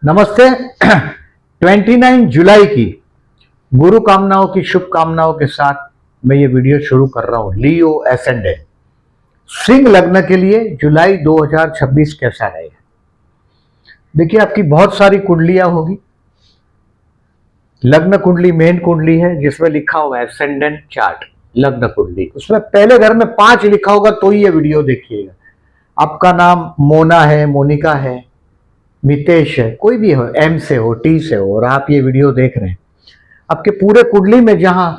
नमस्ते। 29 जुलाई की गुरु कामनाओं की शुभकामनाओं के साथ मैं ये वीडियो शुरू कर रहा हूं। लियो एसेंडेंट सिंह लग्न के लिए जुलाई 2026 कैसा रहेगा। देखिए, आपकी बहुत सारी कुंडलियां होगी। लग्न कुंडली मेन कुंडली है जिसमें लिखा हुआ है एसेंडेंट चार्ट लग्न कुंडली। उसमें पहले घर में 5 लिखा होगा तो ही ये वीडियो देखिएगा। आपका नाम मोना है, मोनिका है, मितेश है, कोई भी हो, एम से हो, टी से हो, और आप ये वीडियो देख रहे हैं, आपके पूरे कुंडली में जहां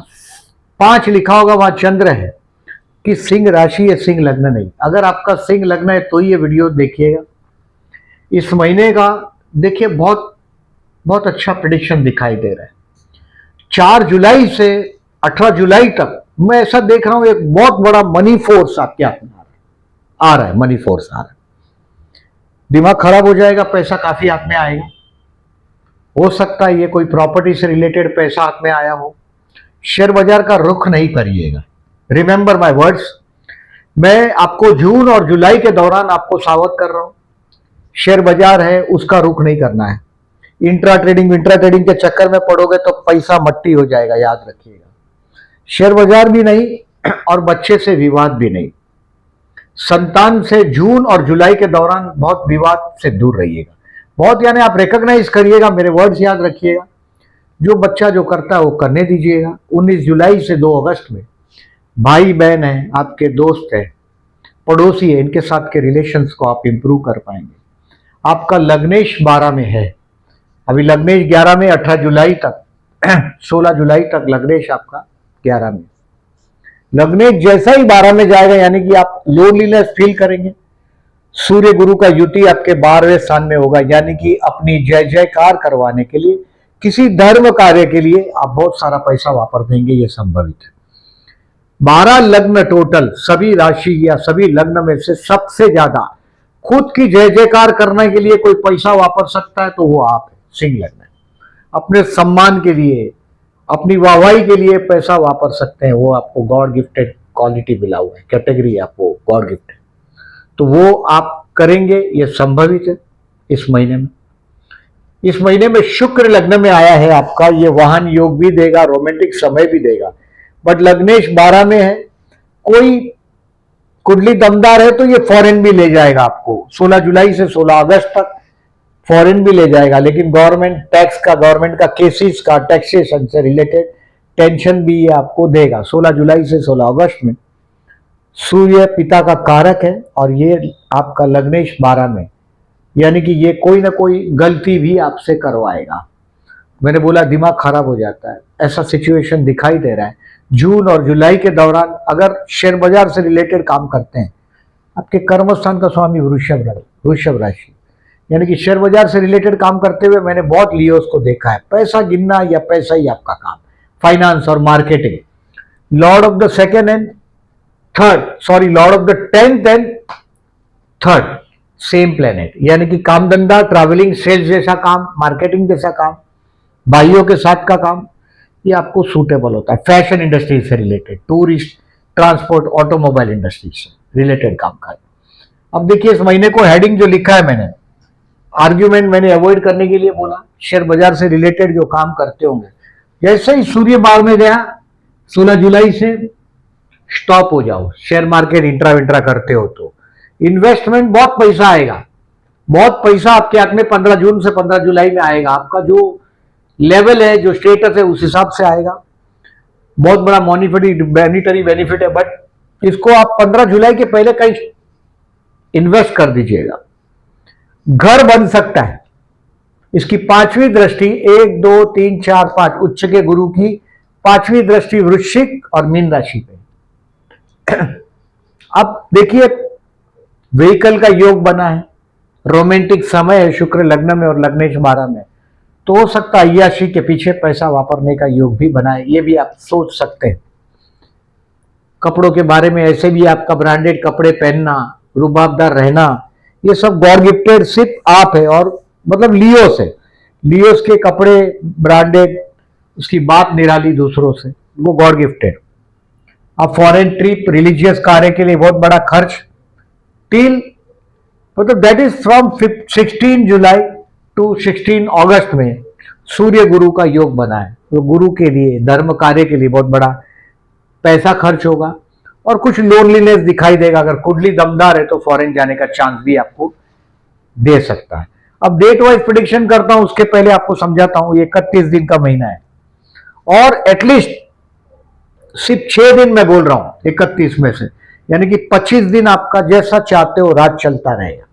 5 लिखा होगा वहां चंद्र है कि सिंह राशि है, सिंह लग्न नहीं। अगर आपका सिंह लग्न है तो ये वीडियो देखिएगा। इस महीने का देखिए बहुत बहुत अच्छा प्रेडिक्शन दिखाई दे रहा है। 4 जुलाई से 18 जुलाई तक मैं ऐसा देख रहा हूं, एक बहुत बड़ा मनी फोर्स आपके हाथ में आ रहा है। मनी फोर्स आ रहा है, दिमाग खराब हो जाएगा, पैसा काफी हाथ में आएगा। हो सकता है ये कोई प्रॉपर्टी से रिलेटेड पैसा हाथ में आया हो। शेयर बाजार का रुख नहीं करिएगा। Remember my words. मैं आपको जून और जुलाई के दौरान आपको सावध कर रहा हूं, शेयर बाजार है उसका रुख नहीं करना है। इंट्रा ट्रेडिंग के चक्कर में पड़ोगे तो पैसा मट्टी हो जाएगा, याद रखिएगा। शेयर बाजार भी नहीं और बच्चे से विवाद भी नहीं। संतान से जून और जुलाई के दौरान बहुत विवाद से दूर रहिएगा। बहुत यानी आप रिकॉग्नाइज करिएगा, मेरे वर्ड्स याद रखिएगा। जो बच्चा जो करता है वो करने दीजिएगा। 19 जुलाई से 2 अगस्त में भाई बहन है, आपके दोस्त है, पड़ोसी है, इनके साथ के रिलेशंस को आप इंप्रूव कर पाएंगे। आपका लग्नेश 12 में है, अभी लग्नेश 11 में, 18 जुलाई तक 16 जुलाई तक लग्नेश आपका 11 में। लग्नेश जैसा ही 12 में जाएगा यानी कि आप लोनलीनेस फील करेंगे। सूर्य गुरु का युति आपके 12वें स्थान में होगा, यानी कि अपनी जय जयकार करवाने के लिए, किसी धर्म कार्य के लिए आप बहुत सारा पैसा वापर देंगे, ये संभवित है। 12 लग्न टोटल सभी राशि या सभी लग्न में से सबसे ज्यादा खुद की जय जयकार करने के लिए कोई पैसा वापर सकता है तो वो आप है, सिंह लग्न। अपने सम्मान के लिए, अपनी वाहवाही के लिए पैसा वापर सकते हैं, वो आपको गॉड गिफ्टेड क्वालिटी मिला हुआ है, कैटेगरी आपको गॉड गिफ्ट है, तो वो आप करेंगे, ये संभवित है। इस महीने में शुक्र लग्न में आया है आपका, ये वाहन योग भी देगा, रोमांटिक समय भी देगा। बट लग्नेश 12 में है, कोई कुंडली दमदार है तो ये फॉरेन भी ले जाएगा आपको। 16 जुलाई से 16 अगस्त तक फॉरेन भी ले जाएगा, लेकिन गवर्नमेंट टैक्स का, गवर्नमेंट का केसेस का, टैक्सेशन से रिलेटेड टेंशन भी ये आपको देगा। 16 जुलाई से 16 अगस्त में सूर्य पिता का कारक है और ये आपका लग्नेश 12 में, यानी कि ये कोई ना कोई गलती भी आपसे करवाएगा। मैंने बोला दिमाग खराब हो जाता है, ऐसा सिचुएशन दिखाई दे रहा है। जून और जुलाई के दौरान अगर शेयर बाजार से रिलेटेड काम करते हैं, आपके कर्मस्थान का स्वामी वृषभ राशि, यानी कि शेयर बाजार से रिलेटेड काम करते हुए मैंने बहुत लियोस को देखा है। पैसा गिनना या पैसा ही आपका काम, फाइनेंस और marketing. Lord of the second and third, Lord of the 10th and 3rd same planet, यानी कि काम धंधा, ट्रैवलिंग, सेल्स जैसा काम, मार्केटिंग जैसा काम, भाइयों के साथ का काम, ये आपको सूटेबल होता है। फैशन इंडस्ट्री से related, tourist, transport, automobile industry से रिलेटेड काम का। अब देखिए इस महीने को हेडिंग जो लिखा है मैंने, आर्ग्यूमेंट मैंने अवॉइड करने के लिए बोला। शेयर बाजार से रिलेटेड जो काम करते होंगे, जैसे ही सूर्य 12 में गया 16 जुलाई से स्टॉप हो जाओ। शेयर मार्केट इंट्रा करते हो तो इन्वेस्टमेंट, बहुत पैसा आएगा, बहुत पैसा आपके हाथ में 15 जून से 15 जुलाई में आएगा। आपका जो लेवल है, जो स्टेटस है, उस हिसाब से आएगा। बहुत बड़ा मॉनिटरी बेनिफिट है, बट इसको आप 15 जुलाई के पहले कहीं इन्वेस्ट कर दीजिएगा। घर बन सकता है। इसकी 5वीं दृष्टि 1, 2, 3, 4, 5 उच्च के गुरु की 5वीं दृष्टि वृश्चिक और मीन राशि पे। अब देखिए व्हीकल का योग बना है, रोमांटिक समय है, शुक्र लग्न में और लग्नेश 12 में, तो हो सकता है अय्याशी के पीछे पैसा वापरने का योग भी बना है, ये भी आप सोच सकते हैं। कपड़ों के बारे में ऐसे भी आपका ब्रांडेड कपड़े पहनना, रुबाबदार रहना, ये सब गॉड गिफ्टेड सिर्फ आप है। और मतलब लियोस है, लियोस के कपड़े ब्रांडेड, उसकी बात निराली दूसरों से, वो गॉड गिफ्टेड। अब फॉरेन ट्रिप, रिलीजियस कार्य के लिए बहुत बड़ा खर्च, टिल मतलब that is from 16 July to 16 August में सूर्य गुरु का योग बना है, तो गुरु के लिए, धर्म कार्य के लिए बहुत बड़ा पैसा खर्च होगा और कुछ लोनलीनेस दिखाई देगा। अगर कुंडली दमदार है तो फॉरेन जाने का चांस भी आपको दे सकता है। अब डेट वाइज प्रिडिक्शन करता हूं, उसके पहले आपको समझाता हूं, ये 31 दिन का महीना है और एटलीस्ट सिर्फ 6 दिन मैं बोल रहा हूं 31 में से, यानी कि 25 दिन आपका जैसा चाहते हो राज चलता रहेगा।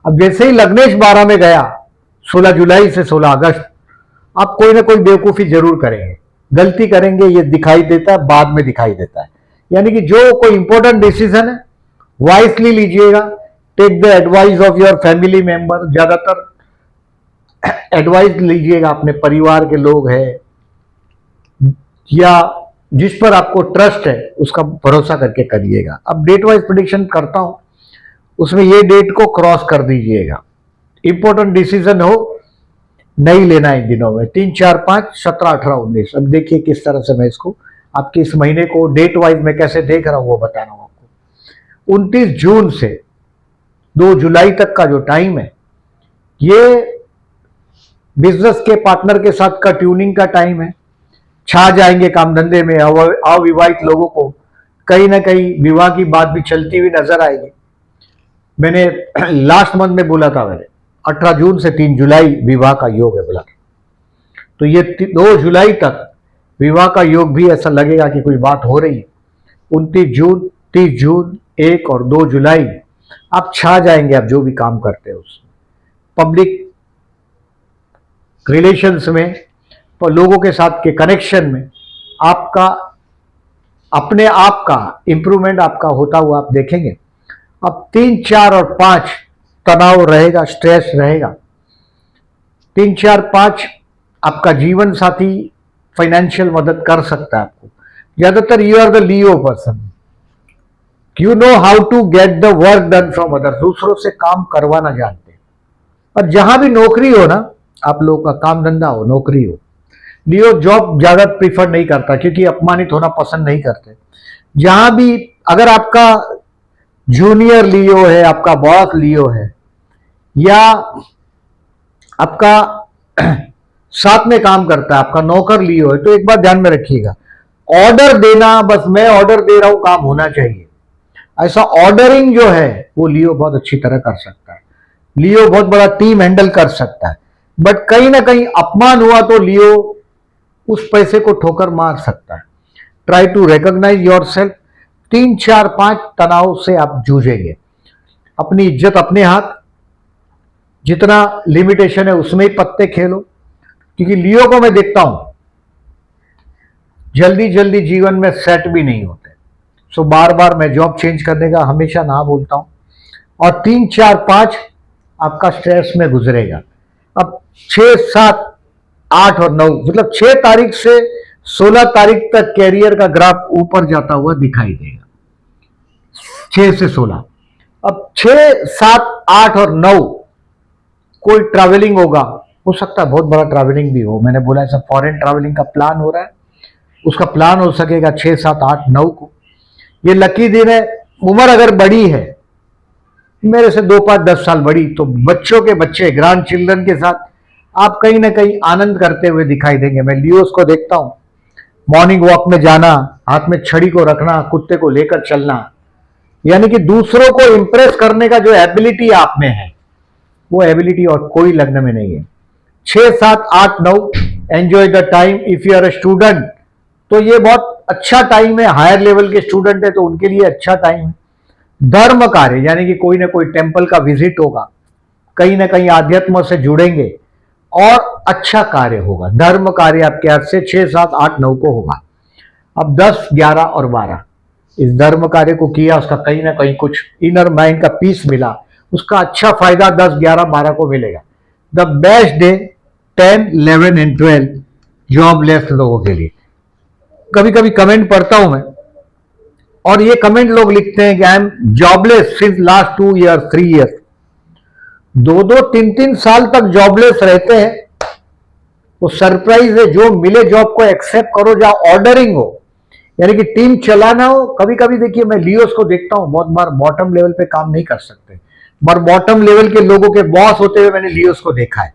अब जैसे ही लग्नेश 12 में गया 16 जुलाई से 16 अगस्त, आप कोई ना कोई बेवकूफी जरूर करेंगे, गलती करेंगे, ये दिखाई देता है, बाद में दिखाई देता है। यानी कि जो कोई इंपॉर्टेंट डिसीजन है वाइसली लीजिएगा, take the advice of your family member, ज्यादातर एडवाइस लीजिएगा अपने परिवार के लोग हैं या जिस पर आपको ट्रस्ट है उसका भरोसा करके करिएगा। अब डेट वाइज प्रेडिक्शन करता हूं, उसमें ये डेट को क्रॉस कर दीजिएगा। इंपॉर्टेंट डिसीजन हो नहीं लेना इन दिनों में, 3, 4, 5, 17, 18, 19। अब देखिए किस तरह से मैं इसको आपके इस महीने को डेट वाइज मैं कैसे देख रहा हूं वो बता रहा हूं आपको। 29 जून से 2 जुलाई तक का जो टाइम है, ये बिजनेस के पार्टनर के साथ का ट्यूनिंग का टाइम है। छा जाएंगे काम धंधे में, अविवाहित लोगों को कहीं ना कहीं विवाह की बात भी चलती हुई नजर आएगी। मैंने लास्ट मंथ में बोला था, मैंने 18 जून से 3 जुलाई विवाह का योग है बोला, तो ये 2 जुलाई तक विवाह का योग भी ऐसा लगेगा कि कोई बात हो रही है। 29 जून, 30 जून, 1 और 2 जुलाई आप छा जाएंगे, आप जो भी काम करते हो उसमें, पब्लिक रिलेशंस में, तो लोगों के साथ के कनेक्शन में आपका अपने आप का इंप्रूवमेंट आपका होता हुआ आप देखेंगे। अब 3, 4 और 5 तनाव रहेगा, स्ट्रेस रहेगा। 3, 4, 5 आपका जीवन साथी फाइनेंशियल मदद कर सकता है आपको। ज्यादातर you are the Leo person, you know how to get the work done from other, दूसरों से काम करवाना जानते हैं। और जहां भी नौकरी हो ना, आप लोगों का काम धंधा हो, नौकरी हो, लियो जॉब ज्यादा प्रीफर नहीं करता क्योंकि अपमानित होना पसंद नहीं करते। जहां भी अगर आपका जूनियर लियो है, आपका बॉस लियो है या आपका साथ में काम करता है, आपका नौकर लियो है, तो एक बात ध्यान में रखिएगा, ऑर्डर देना, बस मैं ऑर्डर दे रहा हूं, काम होना चाहिए, ऐसा ऑर्डरिंग जो है वो लियो बहुत अच्छी तरह कर सकता है। लियो बहुत बड़ा टीम हैंडल कर सकता है, बट कहीं ना कहीं अपमान हुआ तो लियो उस पैसे को ठोकर मार सकता है। Try to recognise yourself. 3, 4, 5 तनाव से आप जूझेंगे। अपनी इज्जत अपने हाथ, जितना लिमिटेशन है उसमें ही पत्ते खेलो, क्योंकि लियो को मैं देखता हूं जल्दी जल्दी जीवन में सेट भी नहीं होते। सो बार बार मैं जॉब चेंज करने का हमेशा ना बोलता हूं। और 3, 4, 5 आपका स्ट्रेस में गुजरेगा। अब 6, 7, 8 और 9 मतलब 6 तारीख से 16 तारीख तक कैरियर का ग्राफ ऊपर जाता हुआ दिखाई देगा। 6 से 16। अब 6, 7, 8 और 9 कोई ट्रैवलिंग होगा, हो सकता है बहुत बड़ा ट्रैवलिंग भी हो। मैंने बोला ऐसा फॉरेन ट्रैवलिंग का प्लान हो रहा है, उसका प्लान हो सकेगा 6, 7, 8, 9 को। ये लकी दिन है। उम्र अगर बड़ी है, मेरे से 2, 5, 10 साल बड़ी, तो बच्चों के बच्चे, ग्रैंड चिल्ड्रन के साथ आप कहीं ना कहीं आनंद करते हुए दिखाई देंगे। मैं लियोस को देखता हूं, मॉर्निंग वॉक में जाना, हाथ में छड़ी को रखना, कुत्ते को लेकर चलना, यानी कि दूसरों को इंप्रेस करने का जो एबिलिटी आप में है, वो एबिलिटी और कोई लग्न में नहीं है। 6, 7, 8, 9 enjoy the time. If you are a student तो ये बहुत अच्छा टाइम है। हायर लेवल के स्टूडेंट है तो उनके लिए अच्छा टाइम है। धर्म कार्य यानी कि कोई ना कोई टेंपल का विजिट होगा, कहीं ना कहीं आध्यात्म से जुड़ेंगे और अच्छा कार्य होगा। धर्म कार्य आपके हाथ से 6, 7, 8, 9 को होगा। अब 10, 11 और 12 इस धर्म कार्य को किया, उसका कहीं ना कहीं कुछ इनर माइंड का पीस मिला, उसका अच्छा फायदा 10, 11, 12 को मिलेगा। The best day 10, 11 and 12 jobless लोगों के लिए। कभी कभी कमेंट पढ़ता हूं मैं, और ये कमेंट लोग लिखते हैं कि I am jobless since last 2 year 3 year. 2, 3 साल तक जॉबलेस रहते हैं, वो सरप्राइज है। जो मिले जॉब को एक्सेप्ट करो, जहां ऑर्डरिंग हो, यानी कि टीम चलाना हो। कभी कभी देखिए मैं लियोस को देखता हूं, बहुत बार बॉटम लेवल पे काम नहीं कर सकते, पर बॉटम लेवल के लोगों के बॉस होते हुए मैंने लियोस को देखा है।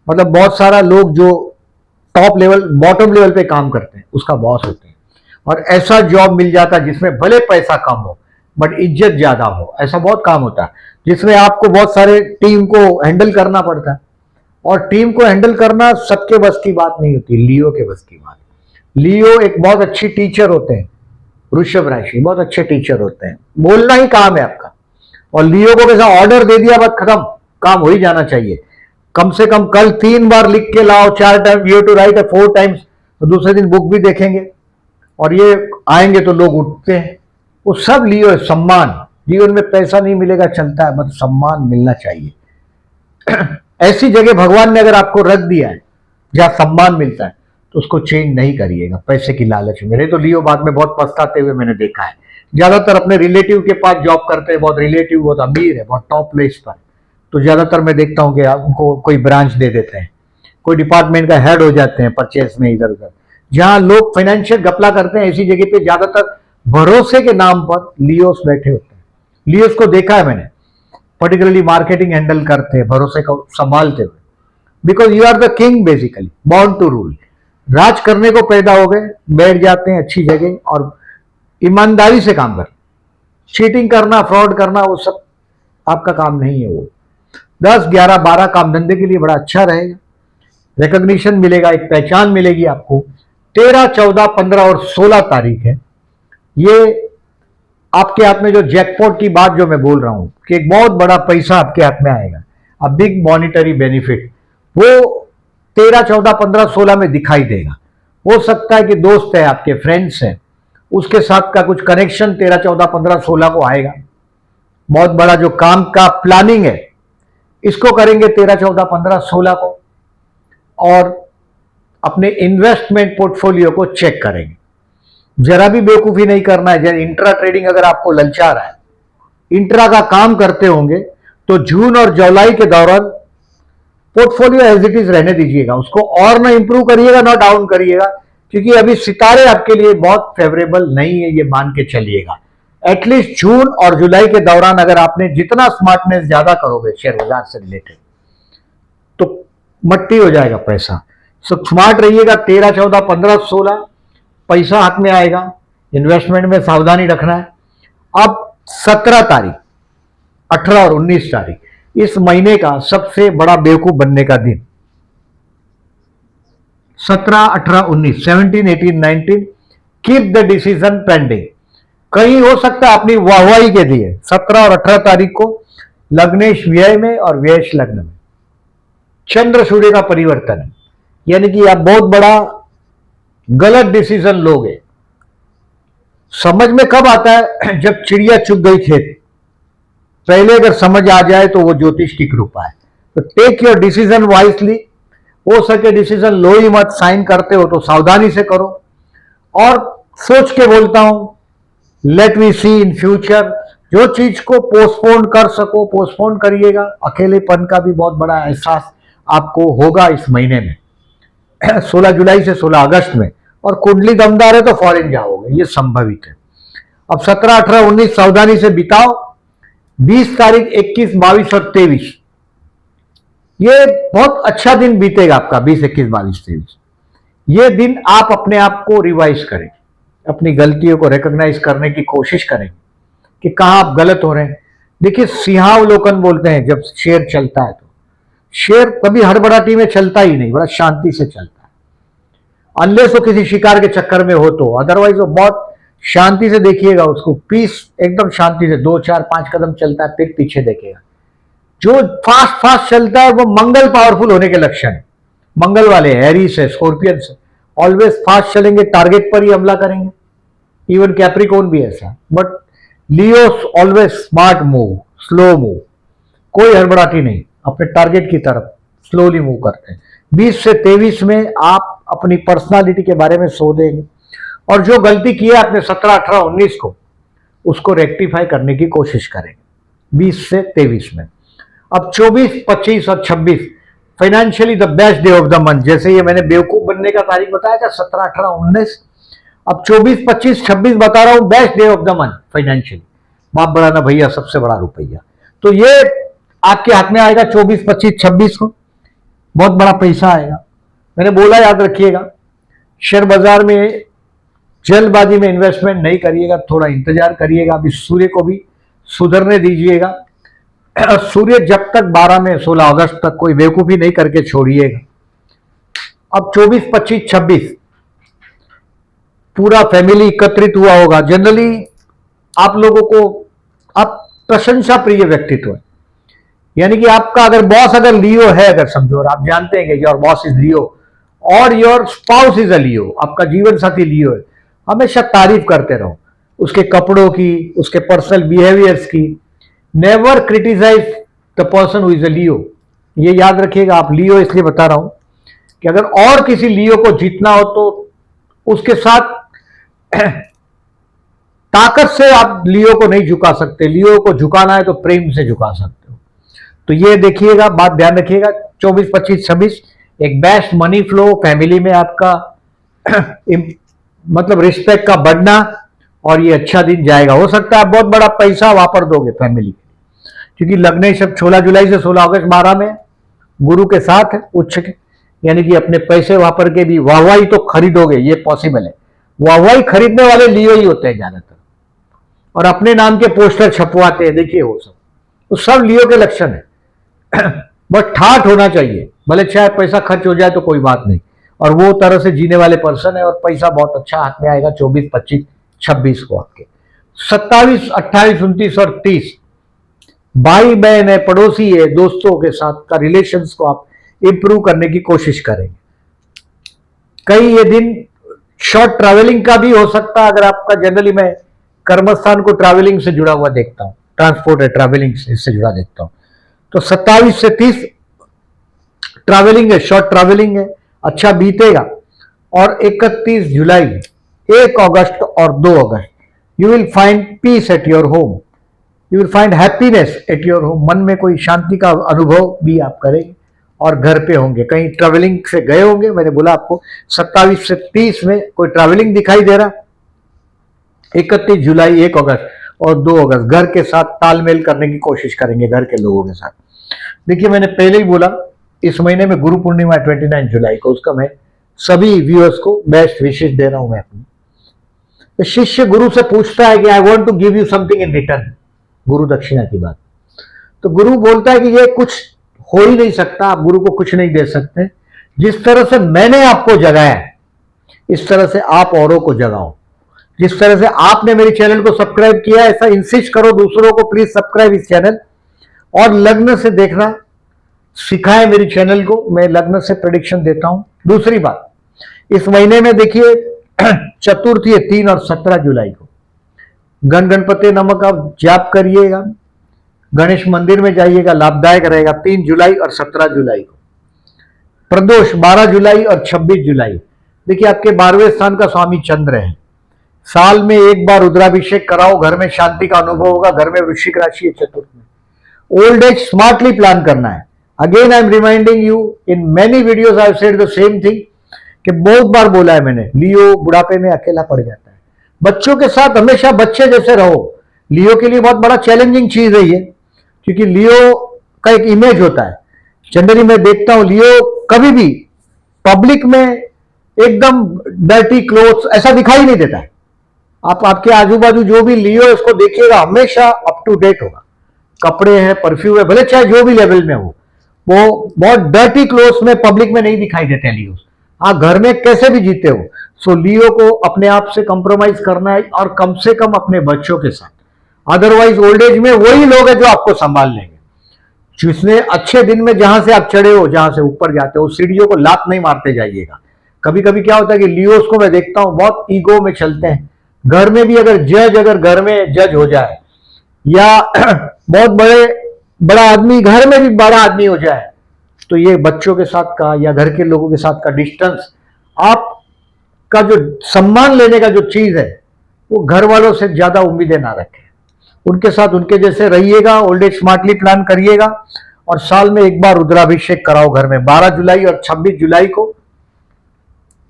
मतलब बहुत सारा लोग जो टॉप लेवल बॉटम लेवल पे काम करते हैं उसका बॉस होते हैं, और ऐसा जॉब मिल जाता है जिसमें भले पैसा कम हो बट इज्जत ज्यादा हो। ऐसा बहुत काम होता है जिसमें आपको बहुत सारे टीम को हैंडल करना पड़ता है, और टीम को हैंडल करना सबके बस की बात नहीं होती, लियो के बस की बात। लियो एक बहुत अच्छी टीचर होते हैं, वृषभ राशि बहुत अच्छे टीचर होते हैं, बोलना ही काम है आपका। और लियो को कैसा ऑर्डर दे दिया बस खत्म, काम हो ही जाना चाहिए। कम से कम कल 3 बार लिख के लाओ, 4 time, you to write 4 times, तो दूसरे दिन बुक भी देखेंगे और ये आएंगे तो लोग उठते हैं। वो सब लियो है। सम्मान, जीवन में पैसा नहीं मिलेगा चलता है, मतलब सम्मान मिलना चाहिए। ऐसी जगह भगवान ने अगर आपको रख दिया है जहां सम्मान मिलता है तो उसको चेंज नहीं करिएगा पैसे की लालच में। नहीं तो लियो बाद में बहुत पछताते हुए मैंने देखा है। ज्यादातर अपने रिलेटिव के पास जॉब करते हैं, बहुत रिलेटिव बहुत अमीर है, बहुत टॉप प्लेस पर, तो ज्यादातर मैं देखता हूं कि उनको कोई ब्रांच दे देते हैं, कोई डिपार्टमेंट का हेड हो जाते हैं परचेस में इधर उधर। जहां लोग फाइनेंशियल घपला करते हैं ऐसी जगह पे ज्यादातर भरोसे के नाम पर लियोस बैठे होते हैं। लियोस को देखा है मैंने, पर्टिकुलरली मार्केटिंग हैंडल करते हैं भरोसे को संभालते हुए, because you are the king basically, born to rule. राज करने को पैदा हो गए, बैठ जाते हैं अच्छी जगह और ईमानदारी से काम कर। चीटिंग करना, फ्रॉड करना, वो सब आपका काम नहीं है। वो 10, 11, 12 काम धंधे के लिए बड़ा अच्छा रहेगा, रिकॉग्निशन मिलेगा, एक पहचान मिलेगी आपको। 13, 14, 15 और 16 तारीख है ये आपके हाथ में जो जैकपॉट की बात जो मैं बोल रहा हूं कि एक बहुत बड़ा पैसा आपके हाथ में आएगा, अ बिग मॉनिटरी बेनिफिट, वो 13, 14, 15, 16 में दिखाई देगा। हो सकता है कि दोस्त है आपके, फ्रेंड्स हैं, उसके साथ का कुछ कनेक्शन 13, 14, 15, 16 को आएगा। बहुत बड़ा जो काम का प्लानिंग है इसको करेंगे 13, 14, 15, 16 को, और अपने इन्वेस्टमेंट पोर्टफोलियो को चेक करेंगे। जरा भी बेवकूफी नहीं करना है। जैसे इंट्रा ट्रेडिंग अगर आपको ललचा रहा है, इंट्रा का काम करते होंगे तो जून और जुलाई के दौरान पोर्टफोलियो एज इट इज रहने दीजिएगा, उसको और ना इंप्रूव करिएगा ना डाउन करिएगा, क्योंकि अभी सितारे आपके लिए बहुत फेवरेबल नहीं है, ये मान के चलिएगा। एटलीस्ट जून और जुलाई के दौरान अगर आपने जितना स्मार्टनेस ज्यादा करोगे शेयर बाजार से रिलेटेड तो मट्टी हो जाएगा पैसा। सो स्मार्ट रहिएगा। 13, 14, 15, 16 पैसा हाथ में आएगा, इन्वेस्टमेंट में सावधानी रखना है। अब 17 तारीख, 18 और 19 तारीख इस महीने का सबसे बड़ा बेवकूफ बनने का दिन। 17, 18, 19, 17, 18, 19 कीप द डिसीजन पेंडिंग। कहीं हो सकता है अपनी वाहवाही के लिए 17 और 18 तारीख को लग्नेश व्यय में और व्ययश लग्न में चंद्र सूर्य का परिवर्तन है, यानी कि आप बहुत बड़ा गलत डिसीजन लोगे। समझ में कब आता है? जब चिड़िया चुग गई खेत। पहले अगर समझ आ जाए तो वो ज्योतिष की कृपा है। तो टेक योर डिसीजन वाइजली। हो सके डिसीजन लो ही मत, साइन करते हो तो सावधानी से करो। और सोच के बोलता हूं, let we see in future. जो चीज को पोस्टपोन कर सको पोस्टपोन करिएगा। अकेलेपन का भी बहुत बड़ा एहसास आपको होगा इस महीने में 16 जुलाई से 16 अगस्त में। और कुंडली दमदार है तो फॉरेन जाओगे, ये संभवित है। अब 17, 18, 19 सावधानी से बिताओ। 20 तारीख, 21, 22 और 23 ये बहुत अच्छा दिन बीतेगा आपका। 20, 21, 22, 23 ये दिन आप अपने आप को रिवाइज करें, अपनी गलतियों को रिकॉग्नाइज करने की कोशिश करें कि कहां आप गलत हो रहे हैं। देखिए, सिंहावलोकन बोलते हैं जब शेयर चलता है तो शेयर कभी हड़बड़ाहटी में चलता ही नहीं, बड़ा शांति से चलता है। अनलेस वो किसी शिकार के चक्कर में हो तो, अदरवाइज वो बहुत शांति से देखिएगा उसको, पीस एकदम शांति से 2, 4, 5 कदम चलता है फिर पीछे देखेगा। जो फास्ट चलता है वो मंगल पावरफुल होने के लक्षण है। मंगल वाले एरीज है, स्कॉर्पियन है, ऑलवेज फास्ट चलेंगे, टारगेट पर ही हमला करेंगे। इवन कैप्रिकॉर्न भी ऐसा। But Leos always smart move, slow move, कोई हड़बड़ाहटी नहीं, अपने टारगेट की तरफ स्लोली मूव करते हैं। 20 से 23 में आप अपनी पर्सनालिटी के बारे में सोच देंगे और जो गलती की है आपने 17, 18, 19 को, उसको रेक्टिफाई करने की कोशिश करेंगे 20 से 23 में। अब 24, 25 और 26 financially the best day of the month. जैसे ये मैंने बेवकूफ बनने का तारीख बताया था 17, 18, 19, अब 24, 25, 26 बता रहा हूं best day of the month financially. माफ बढ़ाना भैया, सबसे बड़ा रुपया। तो ये आपके हाथ में आएगा 24, 25, 26 को। बहुत बड़ा पैसा आएगा। मैंने बोला याद रखिएगा, शेयर बाजार में जल्दबाजी में इन्वेस्टमेंट नहीं करिएगा, थोड़ा इंतजार करिएगा। अभी सूर्य को भी सुधरने दीजिएगा। सूर्य जब तक 12 में 16 अगस्त तक कोई बेवकूफी नहीं करके छोड़िएगा। अब 24, 25, 26 पूरा फैमिली एकत्रित हुआ होगा। जनरली आप लोगों को, आप प्रशंसा प्रिय व्यक्तित्व है, यानी कि आपका अगर बॉस अगर लियो है, अगर समझो, और आप जानते हैं कि योर बॉस इज लियो और योर स्पाउस इज अ लियो, आपका जीवन साथी लियो है, हमेशा तारीफ करते रहो उसके कपड़ों की, उसके पर्सनल बिहेवियर्स की। Never criticise the person who is a Leo. ये याद रखिएगा। आप लियो इसलिए बता रहा हूं कि अगर और किसी लियो को जीतना हो तो उसके साथ ताकत से आप लियो को नहीं झुका सकते। लियो को झुकाना है तो प्रेम से झुका सकते हो। तो ये देखिएगा, बात ध्यान रखिएगा। 24, 25, 26 एक बेस्ट मनी फ्लो, फैमिली में आपका मतलब रिस्पेक्ट का बढ़ना, और ये अच्छा दिन जाएगा। हो सकता है आप बहुत बड़ा पैसा वापर दोगे फैमिली के, क्योंकि लग्न सब 16 जुलाई से 16 अगस्त 12 में गुरु के साथ है उच्च के, यानी कि अपने पैसे वापर के भी वाहवाही तो खरीदोगे, ये पॉसिबल है। वाहवाही खरीदने वाले लियो ही होते हैं ज्यादातर, और अपने नाम के पोस्टर छपवाते हैं, देखिए वो सब, तो सब लियो के लक्षण है। बस ठाठ होना चाहिए, भले चाहे पैसा खर्च हो जाए तो कोई बात नहीं, और वो तरह से जीने वाले पर्सन है, और पैसा बहुत अच्छा हाथ में आएगा 24, 25, 26 को आपके। 27, 28, 29 और 30 भाई बहन है, पड़ोसी है, दोस्तों के साथ का रिलेशंस को आप इंप्रूव करने की कोशिश करेंगे। कई ये दिन शॉर्ट ट्रैवलिंग का भी हो सकता है। अगर आपका, जनरली मैं कर्मस्थान को ट्रैवलिंग से जुड़ा हुआ देखता हूं, ट्रांसपोर्ट है, ट्रैवलिंग से इससे जुड़ा देखता हूं, तो 27 से 30 ट्रैवलिंग है, शॉर्ट ट्रैवलिंग है, अच्छा बीतेगा। और 31 जुलाई, 1 अगस्त और 2 अगस्त you will find peace at your home, you will find happiness at your home. मन में कोई शांति का अनुभव भी आप करेंगे, और घर पे होंगे, कहीं ट्रैवलिंग से गए होंगे। मैंने बोला आपको 27 से 30 में कोई ट्रैवलिंग दिखाई दे रहा। 31 जुलाई, 1 अगस्त और 2 अगस्त घर के साथ तालमेल करने की कोशिश करेंगे, घर के लोगों के साथ। देखिए, मैंने पहले ही बोला इस महीने में गुरु पूर्णिमा 29 जुलाई को, उसका मैं सभी व्यूअर्स को बेस्ट विशेष दे रहा हूं मैं अपनी। तो शिष्य गुरु से पूछता है कि I want to give you something in return, guru dakshina की बात। तो गुरु बोलता है कि ये कुछ हो ही नहीं सकता, आप गुरु को कुछ नहीं दे सकते। जिस तरह से मैंने आपको जगाया है, इस तरह से आप औरों को जगाओ। जिस तरह से आपने मेरे चैनल को सब्सक्राइब किया, ऐसा इंसिस्ट करो दूसरों को, प्लीज सब्सक्राइब इस चैनल, और लग्न से देखना सिखाए मेरे चैनल को। मैं लग्न से प्रेडिक्शन देता हूं। दूसरी बात, इस महीने में देखिए चतुर्थी है 3 और 17 जुलाई को। गण गणपति नमक आप जाप करिएगा, गणेश मंदिर में जाइएगा, लाभदायक रहेगा। 3 जुलाई और 17 जुलाई को। प्रदोष 12 जुलाई और 26 जुलाई। देखिए, आपके 12वें स्थान का स्वामी चंद्र है। साल में एक बार रुद्राभिषेक कराओ, घर में शांति का अनुभव होगा। घर में वृश्चिक राशि है चतुर्थ में। ओल्ड एज स्मार्टली प्लान करना है। Again I am reminding you, in many videos I have said the same thing, कि बहुत बार बोला है मैंने, लियो बुढ़ापे में अकेला पड़ जाता है। बच्चों के साथ हमेशा बच्चे जैसे रहो। लियो के लिए बहुत बड़ा चैलेंजिंग चीज है ये, क्योंकि लियो का एक इमेज होता है। जनरली मैं देखता हूं लियो कभी भी पब्लिक में एकदम डर्टी क्लोथ्स ऐसा दिखाई नहीं देता है। आप आपके आजू बाजू जो भी लियो इसको देखिएगा, हमेशा अप टू डेट होगा। कपड़े हैं, परफ्यूम है, भले चाहे जो भी लेवल में हो, वो बहुत डर्टी क्लोथ्स में पब्लिक में नहीं दिखाई देते लियो। हाँ, घर में कैसे भी जीते हो। सो लियो को अपने आप से कंप्रोमाइज करना है, और कम से कम अपने बच्चों के साथ। अदरवाइज ओल्ड एज में वही लोग हैं जो आपको संभाल लेंगे। जिसने अच्छे दिन में जहां से आप चढ़े हो, जहां से ऊपर जाते हो, सीढ़ियों को लात नहीं मारते जाइएगा। कभी कभी क्या होता है कि लियोस को मैं देखता हूं बहुत ईगो में चलते हैं। घर में भी अगर घर में जज हो जाए, या बहुत बड़ा आदमी घर में भी बड़ा आदमी हो जाए, तो ये बच्चों के साथ का या घर के लोगों के साथ का डिस्टेंस, आपका जो सम्मान लेने का जो चीज है, वो घर वालों से ज्यादा उम्मीदें ना रखें। उनके साथ उनके जैसे रहिएगा। ओल्ड एज स्मार्टली प्लान करिएगा, और साल में एक बार रुद्राभिषेक कराओ घर में। 12 जुलाई और 26 जुलाई को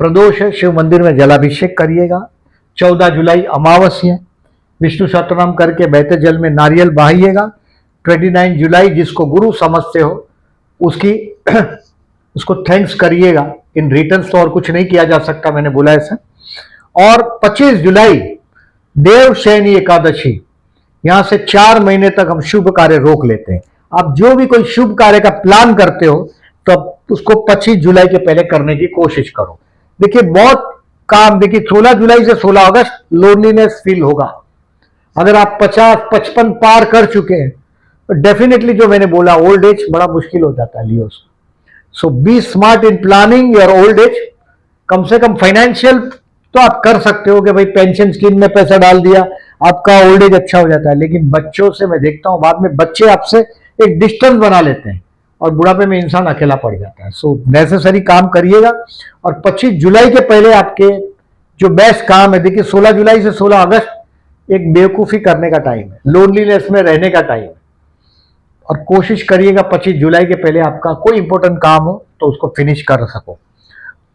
प्रदोष है, शिव मंदिर में जलाभिषेक करिएगा। 14 जुलाई अमावस्या, विष्णु सहस्त्रनाम करके बहते जल में नारियल बहाइएगा। 29 जुलाई जिसको गुरु समझते हो उसकी उसको थैंक्स करिएगा। इन रिटर्न तो और कुछ नहीं किया जा सकता, मैंने बोला ऐसा। और 25 जुलाई देवशयनी एकादशी, यहां से 4 महीने तक हम शुभ कार्य रोक लेते हैं। आप जो भी कोई शुभ कार्य का प्लान करते हो तो उसको 25 जुलाई के पहले करने की कोशिश करो। देखिए बहुत काम, देखिए 16 जुलाई से 16 अगस्त लोनलीनेस फील होगा। अगर आप 50-55 पार कर चुके हैं तो डेफिनेटली जो मैंने बोला ओल्ड एज बड़ा मुश्किल हो जाता है Leos. So be smart in planning your old age. कम से कम फाइनेंशियल तो आप कर सकते हो कि भाई पेंशन स्कीम में पैसा डाल दिया, आपका ओल्ड एज अच्छा हो जाता है। लेकिन बच्चों से मैं देखता हूं बाद में बच्चे आपसे एक डिस्टेंस बना लेते हैं और बुढ़ापे में इंसान अकेला पड़ जाता है। सो नेसेसरी काम करिएगा। और 25 जुलाई के पहले आपके जो बेस्ट काम है, देखिए 16 जुलाई से 16 अगस्त एक बेवकूफ़ी करने का टाइम है, लोनलीनेस में रहने का टाइम है। और कोशिश करिएगा 25 जुलाई के पहले आपका कोई इंपॉर्टेंट काम हो तो उसको फिनिश कर सको।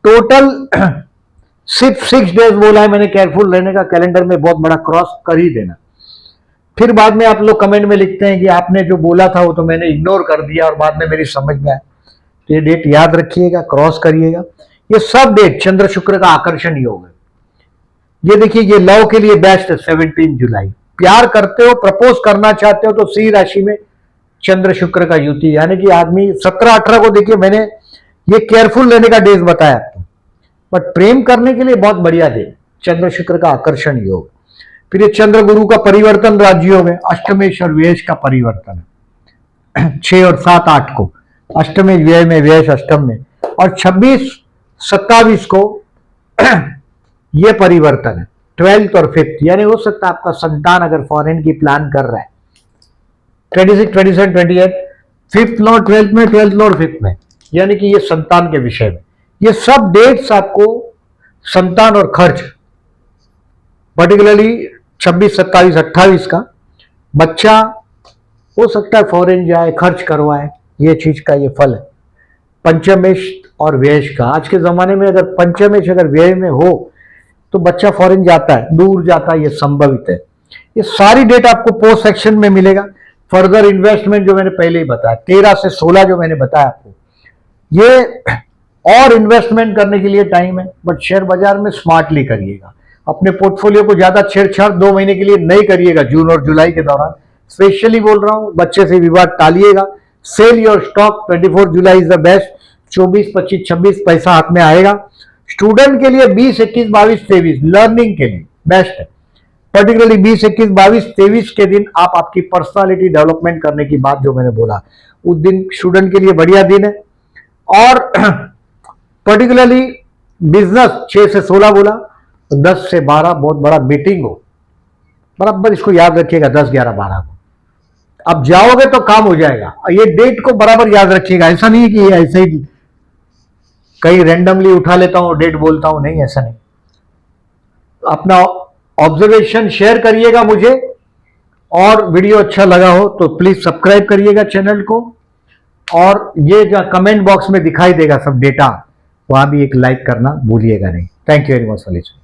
टोटल सिर्फ 6 डेज बोला है मैंने केयरफुल रहने का, कैलेंडर में बहुत बड़ा क्रॉस कर ही देना। फिर बाद में आप लोग कमेंट में लिखते हैं कि आपने जो बोला था वो तो मैंने इग्नोर कर दिया और बाद में मेरी समझ में आया। तो ये डेट याद रखिएगा, क्रॉस करिएगा। ये सब डेट चंद्र शुक्र का आकर्षण योग है। ये देखिए ये लव के लिए बेस्ट है 17 जुलाई। प्यार करते हो, प्रपोज करना चाहते हो तो सिंह राशि में चंद्र शुक्र का युति, यानी कि आदमी 17-18 को देखिए मैंने ये केयरफुल रहने का डेज बताया आपको, बट प्रेम करने के लिए बहुत बढ़िया दिन, चंद्र शुक्र का आकर्षण योग। फिर ये चंद्र गुरु का परिवर्तन राजयोग है, अष्टमेश और व्यय का परिवर्तन है 6 और 7, 8 को अष्टमेश व्यय में, व्यय अष्टम में, और 26-27 को ये परिवर्तन है 12th और 5th। यानी हो सकता है आपका संतान अगर फॉरेन की प्लान कर रहा है 26, 27, 28, 5th लॉर्ड 12th में, 12th लॉर्ड 5th में, यानी कि ये संतान के विषय में। ये सब डेट्स आपको संतान और खर्च, पर्टिकुलरली 26, 27, 28 का बच्चा हो सकता है फॉरेन जाए, खर्च करवाए, ये चीज का ये फल है। पंचमेश और व्यय का, आज के जमाने में अगर पंचमेश अगर व्यय में हो तो बच्चा फॉरेन जाता है, दूर जाता है, ये संभवित है। ये सारी डेट आपको पोस्ट सेक्शन में मिलेगा। फर्दर इन्वेस्टमेंट जो मैंने पहले ही बताया 13 से 16 जो मैंने बताया आपको, ये और इन्वेस्टमेंट करने के लिए टाइम है, बट शेयर बाजार में स्मार्टली करिएगा। अपने पोर्टफोलियो को ज्यादा छेड़छाड़ 2 महीने के लिए नहीं करिएगा, जून और जुलाई के दौरान स्पेशली बोल रहा हूं। बच्चे से विवाद टालिएगा। Sell your stock, 24 July is the best. 24, 25, 26 पैसा हाथ में आएगा। स्टूडेंट के लिए 20, 21, 22, 23 लर्निंग के लिए बेस्ट है। पर्टिकुलरली 20, 21, 22, 23 के दिन आप आपकी पर्सनालिटी डेवलपमेंट करने की बात जो मैंने बोला, उस दिन स्टूडेंट के लिए बढ़िया दिन है। और पर्टिकुलरली बिजनेस 6 से 16 बोला, 10 से 12 बहुत बड़ा मीटिंग हो, बराबर इसको याद रखिएगा 10, 11, 12 को आप जाओगे तो काम हो जाएगा। ये डेट को बराबर याद रखिएगा। ऐसा नहीं कि ऐसे ही कहीं रैंडमली उठा लेता हूं डेट बोलता हूं, नहीं, ऐसा नहीं। अपना ऑब्जर्वेशन शेयर करिएगा मुझे, और वीडियो अच्छा लगा हो तो प्लीज सब्सक्राइब करिएगा चैनल को। और ये जो कमेंट बॉक्स में दिखाई देगा सब डेटा, वहां भी एक लाइक करना भूलिएगा नहीं। Thank you very much for listening.